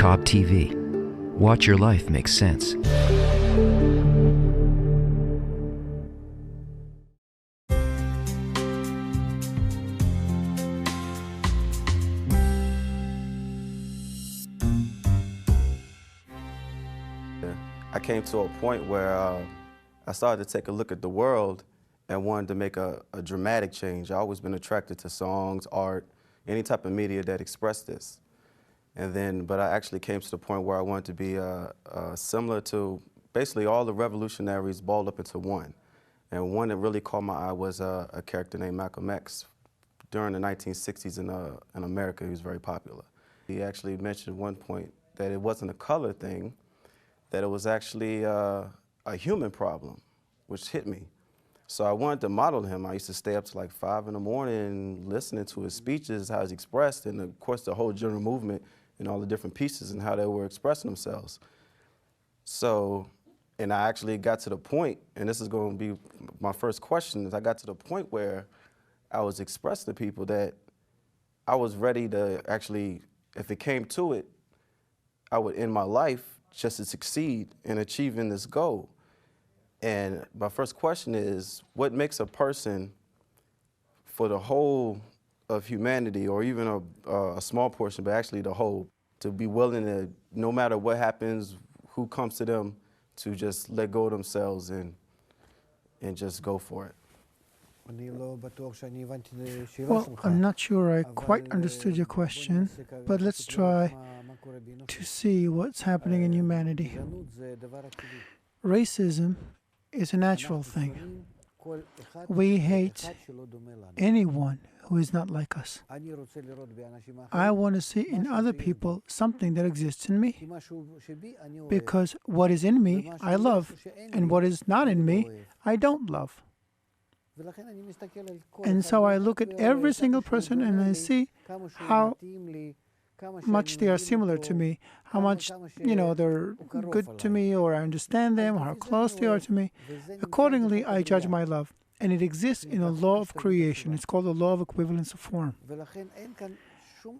top TV. Watch your life make sense. I came to a point where I started to take a look at the world and wanted to make a dramatic change. I've always been attracted to songs, art, any type of media that expressed this. But I actually came to the point where I wanted to be similar to basically all the revolutionaries balled up into one. And one that really caught my eye was a character named Malcolm X. During the 1960s in America, he was very popular. He actually mentioned at one point that it wasn't a color thing, that it was actually a human problem, which hit me. So I wanted to model him. I used to stay up to like 5 in the morning listening to his speeches, how he's expressed, and of course the whole general movement and all the different pieces and how they were expressing themselves. So, and I actually got to the point, and this is going to be my first question, is I got to the point where I was expressing to people that I was ready to actually, if it came to it, I would end my life just to succeed in achieving this goal. And my first question is, what makes a person, for the whole of humanity, or even a small portion, but actually the whole, to be willing to, no matter what happens, who comes to them, to just let go of themselves and just go for it? Well, I'm not sure I quite understood your question, but let's try to see what's happening in humanity. Racism is a natural thing. We hate anyone who is not like us. I want to see in other people something that exists in me, because what is in me, I love, and what is not in me, I don't love. And so I look at every single person and I see how much they are similar to me, how much, they're good to me, or I understand them, how close they are to me. Accordingly, I judge my love. And it exists in a law of creation. It's called the law of equivalence of form.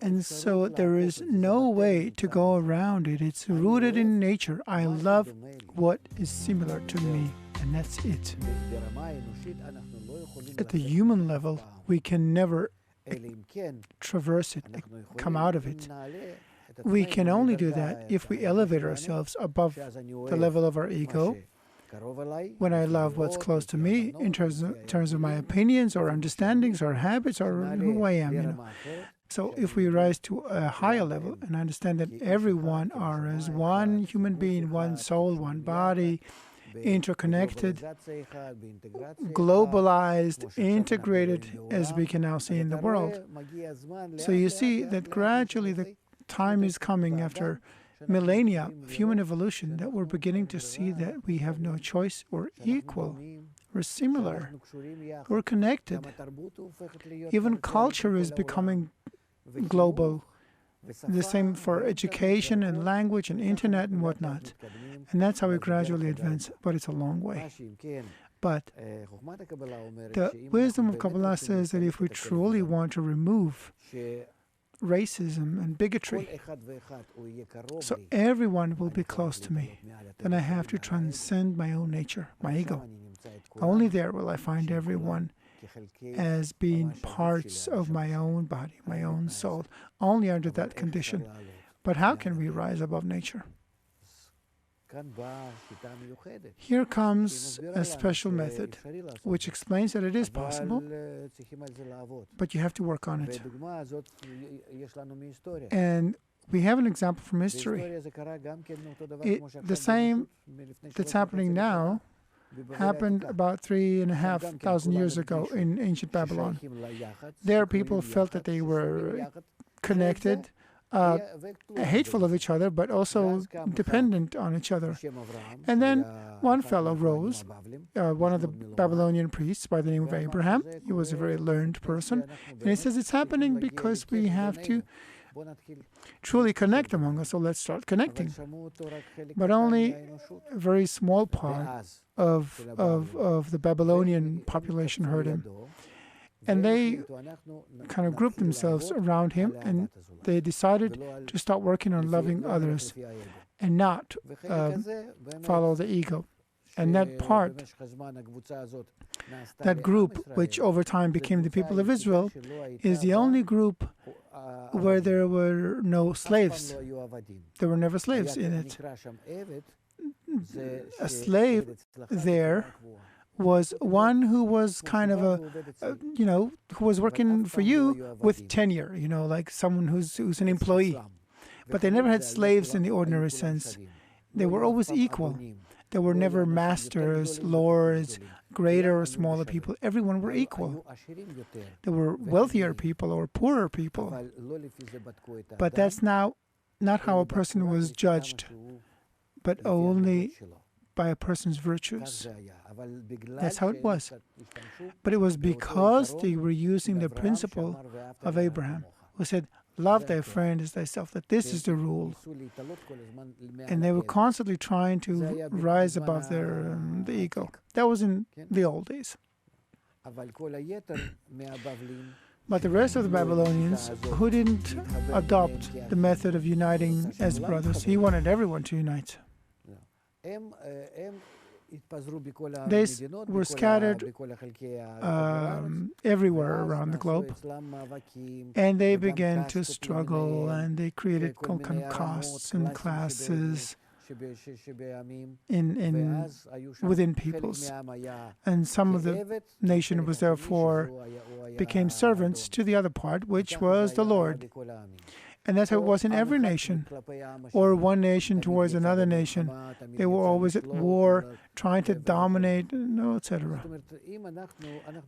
And so there is no way to go around it. It's rooted in nature. I love what is similar to me, and that's it. At the human level, we can never traverse it, come out of it. We can only do that if we elevate ourselves above the level of our ego. When I love what's close to me, in terms of my opinions or understandings or habits or who I am, So if we rise to a higher level and understand that everyone are as one human being, one soul, one body, interconnected, globalized, integrated, as we can now see in the world. So you see that gradually the time is coming after millennia of human evolution that we're beginning to see that we have no choice. We're equal. We're similar. We're connected. Even culture is becoming global. The same for education and language and internet and whatnot. And that's how we gradually advance, but it's a long way. But the wisdom of Kabbalah says that if we truly want to remove racism and bigotry, so everyone will be close to me, then I have to transcend my own nature, my ego. Only there will I find everyone as being parts of my own body, my own soul, only under that condition. But how can we rise above nature? Here comes a special method, which explains that it is possible, but you have to work on it. And we have an example from history. The same that's happening now happened about 3,500 years ago in ancient Babylon. There people felt that they were connected, hateful of each other, but also dependent on each other. And then one fellow rose, one of the Babylonian priests by the name of Abraham. He was a very learned person. And he says, it's happening because we have to truly connect among us, so let's start connecting. But only a very small part of the Babylonian population heard him. And they kind of grouped themselves around him, and they decided to start working on loving others and not follow the ego. And that part, that group, which over time became the people of Israel, is the only group where there were no slaves. There were never slaves in it. A slave there was one who was kind of who was working for you with tenure, like someone who's an employee. But they never had slaves in the ordinary sense. They were always equal. There were never masters, lords, greater or smaller people. Everyone were equal. There were wealthier people or poorer people. But that's now not how a person was judged, but only by a person's virtues. That's how it was. But it was because they were using the principle of Abraham, who said, love thy friend as thyself, that this is the rule. And they were constantly trying to rise above the ego. That was in the old days. But the rest of the Babylonians, who didn't adopt the method of uniting as brothers, he wanted everyone to unite. They were scattered everywhere around the globe, and they began to struggle, and they created all kind of castes and classes within peoples. And some of the nation was therefore became servants to the other part, which was the Lord. And that's how it was in every nation, or one nation towards another nation. They were always at war, trying to dominate, etc.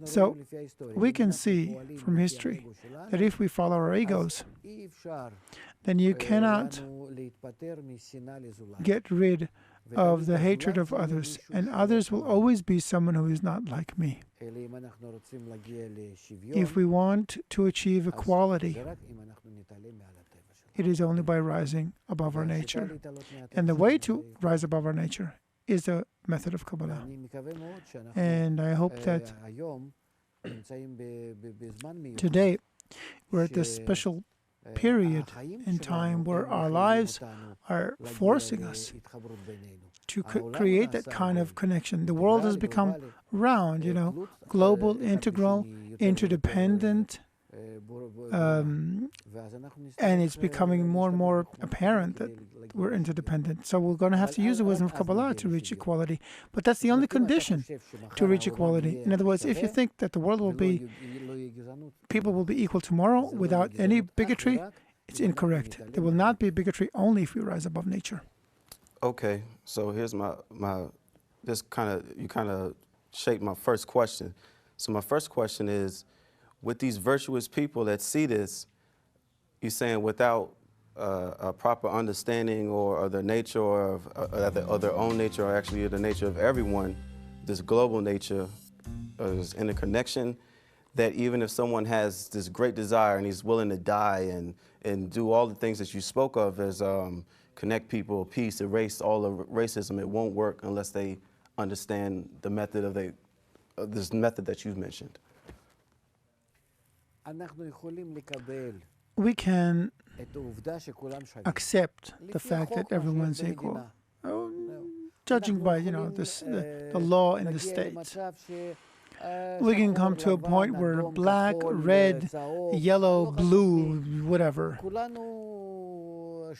So we can see from history that if we follow our egos, then you cannot get rid of the hatred of others, and others will always be someone who is not like me. If we want to achieve equality, it is only by rising above our nature. And the way to rise above our nature is the method of Kabbalah. And I hope that today we're at this special period in time where our lives are forcing us to create that kind of connection. The world has become round, global, integral, interdependent, and it's becoming more and more apparent that we're interdependent. So we're going to have to use the wisdom of Kabbalah to reach equality. But that's the only condition to reach equality. In other words, if you think that the world will be, people will be equal tomorrow without any bigotry, it's incorrect. There will not be bigotry only if we rise above nature. Okay, so here's you kind of shaped my first question. So my first question is, with these virtuous people that see this, you're saying without a proper understanding or the nature of their own nature, or actually the nature of everyone, this global nature, this interconnection, that even if someone has this great desire and he's willing to die and do all the things that you spoke of as connect people, peace, erase all of racism, it won't work unless they understand the method of this method that you've mentioned. We can accept the fact that everyone's equal, judging by the law in the state. We can come to a point where black, red, yellow, blue, whatever,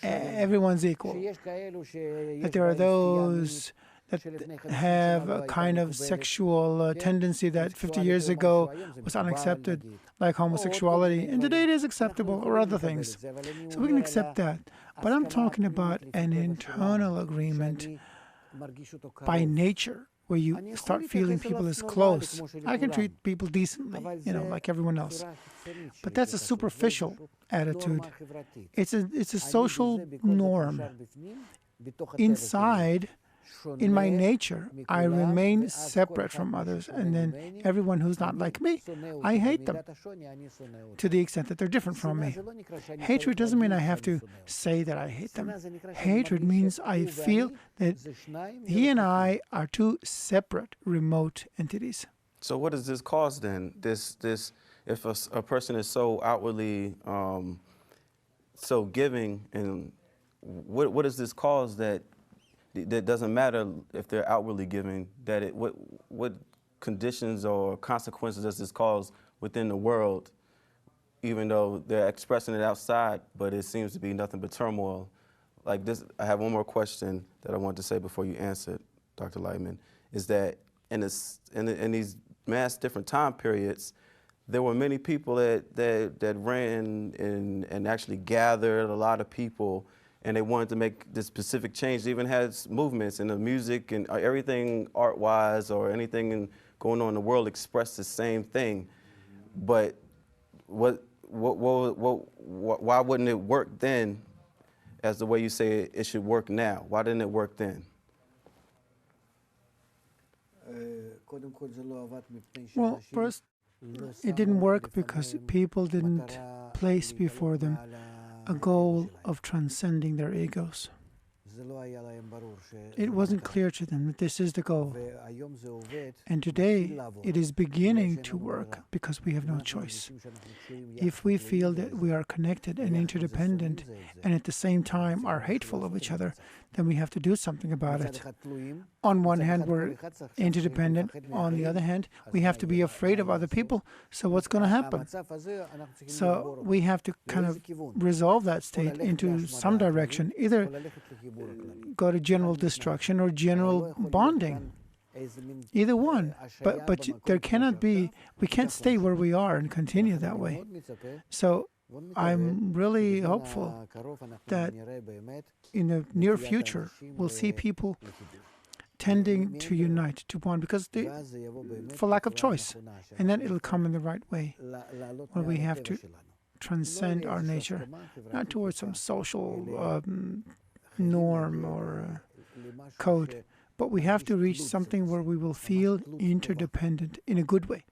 everyone's equal. That there are those that have a kind of sexual tendency that 50 years ago was unaccepted, like homosexuality, and today it is acceptable, or other things. So we can accept that. But I'm talking about an internal agreement by nature, where you start feeling people as close. I can treat people decently, like everyone else. But that's a superficial attitude. It's a social norm. Inside, in my nature, I remain separate from others, and then everyone who's not like me, I hate them to the extent that they're different from me. Hatred doesn't mean I have to say that I hate them. Hatred means I feel that he and I are two separate, remote entities. So what does this cause then? If a person is so outwardly so giving, and what does this cause that doesn't matter if they're outwardly giving, what conditions or consequences does this cause within the world, even though they're expressing it outside, but it seems to be nothing but turmoil? Like this, I have one more question that I want to say before you answer it, Dr. Lightman, is that in these mass different time periods, there were many people that ran and actually gathered a lot of people, and they wanted to make this specific change. They even had movements in the music and everything art-wise or anything going on in the world expressed the same thing. But why wouldn't it work then as the way you say it should work now? Why didn't it work then? Well, first, it didn't work because people didn't place before them a goal of transcending their egos. It wasn't clear to them that this is the goal. And today, it is beginning to work because we have no choice. If we feel that we are connected and interdependent and at the same time are hateful of each other, then we have to do something about it. On one hand, we're interdependent. On the other hand, we have to be afraid of other people. So what's going to happen? So we have to kind of resolve that state into some direction, either go to general destruction or general bonding. Either one. But there cannot be, we can't stay where we are and continue that way. So I'm really hopeful that in the near future we'll see people tending to unite, to bond, because for lack of choice. And then it'll come in the right way, where we have to transcend our nature, not towards some social norm or code, but we have to reach something where we will feel interdependent in a good way.